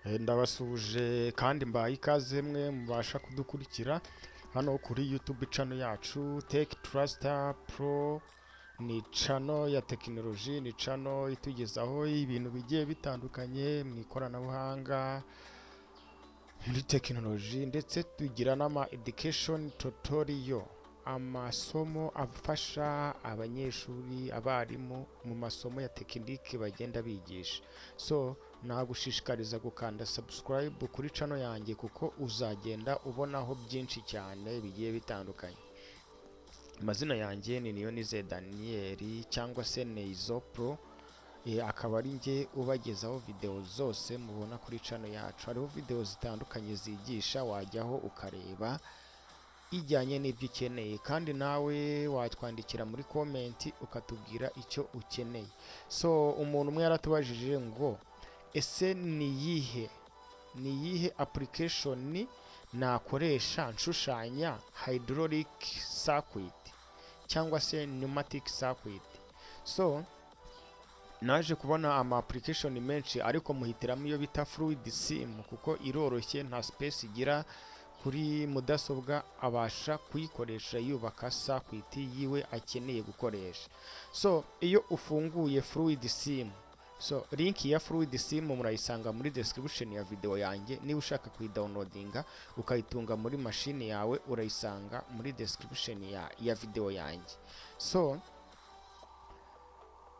Ndabasuje kandi mbaye ikaze mwe mubasha kudukurikira hano kuri YouTube channel yacu Tech Truster Pro. Ni channel ya tekinoloji, ni channel itugezaho ibintu bigiye bitandukanye mu ikoranabuhanga, muri tekinoloji, ndetse tugira n'ama education tutorial, amasomo afasha abanyeshuri, abarimu mu masomo ya tekinike bagenda bigisha. So nagushishikariza gukanda subscribe kuri channel yanjye kuko uzagenda ubonaho byinshi cyane bigiye bitandukanye. Amazina yanjye ni nizindi Daniel cyangwa se Neizo Pro. Akaba ari njye ubagezaho video zose mubona kuri channel yacu. Hariho video zitandukanye zigisha, wajyaho ukareba ijyanye n'ibyo ukeneye, kandi nawe watwandikira muri comment ukatubwira icyo ukeneye. So umuntu umwe yaratubajije ngo ese ni yihe application nakoresha nshushanya hydraulic circuit cyangwa se pneumatic circuit. So naje kubona ama application menshi, ariko muhitiramo iyo bita fluid sim kuko iroroshye, nta space igira kuri mudasobwa, abasha kuyikoresha yubaka circuit yiwe akeneye gukoresha. So iyo ufunguye fluid sim, so link ya fluid sim murayisanga muri description ya video yanjye. Niba ushaka kuyidownloadinga ukayitunga muri machine yawe, urayisanga muri description ya video yanjye. So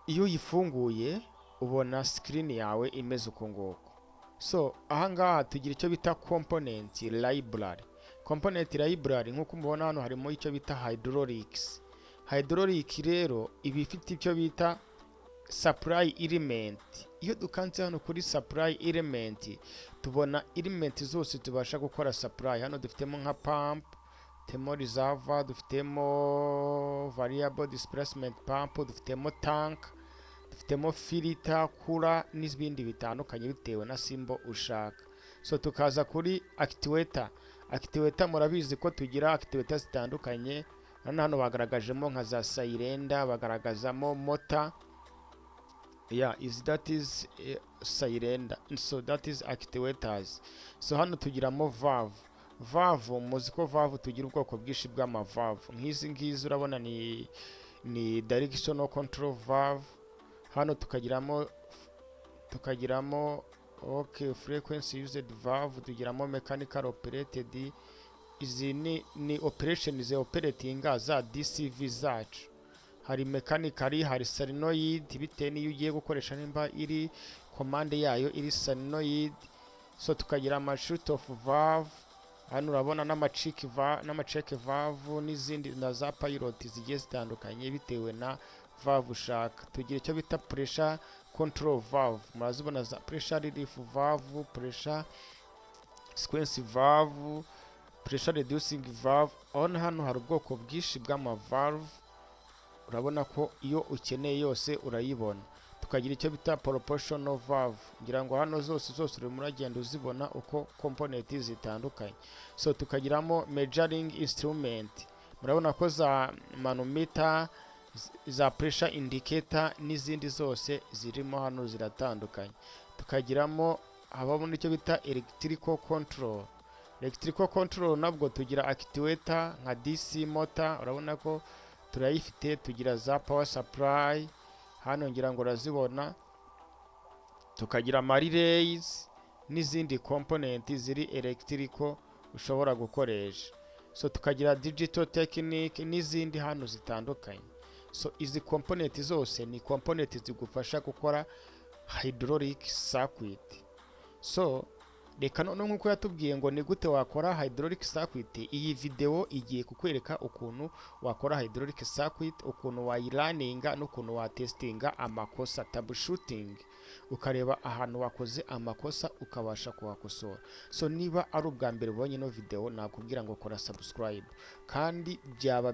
iyo uyifunguye ubona screen yawe imeze uko nguko. So ahangaha tugira icyo bita component library. Component library nk'uko mubona hano harimo icyo bita hydraulics. Hydraulic rero iba ifite icyo bita supply element. Iyo dukanze hano kuri supply element tubona element zose tubasha gukora supply. Hano dufitemo nka pump, dufitemo reservoir, dufitemo variable displacement pump, dufitemo tank, dufitemo filter, kura n'ibindi bitandukanye bitewe na symbol ushaka. So tukaza kuri actuator. Actuator murabizi ko tugira actuator zitandukanye. Hano bagaragajemo nka za cylinder, bagaragazamo motor. That is cylinder. So that is actuators. So hano tugiramo valve. Valve muzi ko valve tugira ubwoko bwinshi bw'ama valve. Nk'izi ngizi urabona ni directional control valve. Hano tukagiramo frequency used valve, tugiramo mechanical operated. Izi ni operation ze operating za DCV zacu. Hari mechanical, hari solenoid bitewe n'iyo ugiye gukoresha, nimba iri command yayo iri solenoid. So tukagira ama shoot off valve. Hano urabona n'ama-check valve n'izindi na za pilot zigiye zitandukanye bitewe na valve ushaka. Tugira icyo bita pressure control valve. Murazibona za pressure relief valve, pressure sequence valve, pressure reducing valve. Hano hari ubwoko bwinshi bw'ama valve. Urabona ko iyo ukeneye yose urayibona. Tukagira icyo bita proportional valve. Ngira ngo hano zose urimo uragenda uzibona uko component zitandukanye. So tukagiramo measuring instrument. Murabona ko za manometer, za pressure indicator n'izindi zose zirimo hano ziratandukanye. Tukagiramo habamo n'icyo bita electrical control. Electrical control nabwo tugira actuator nka DC motor, urabona ko turayifite. Tugira za power supply, hano ngira ngo urazibona. Tukagira relays n'izindi component ziri electrical ushobora gukoresha. So tukagira digital technique n'izindi hano zitandukanye. So izi component zose ni component zigufasha gukora hydraulic circuit. So reka none nk'uko yatubwiye ngo ni gute wakora hydraulic circuit, iyi video igiye kukwereka ukuntu wakora hydraulic circuit, ukuntu wayiraninga n'ukuntu watestinga amakosa, troubleshooting, ukareba ahantu wakoze amakosa ukabasha kuhakosora. So niba ari ubwa mbere ubonye no video, nakubwira ngo kora subscribe, kandi byaba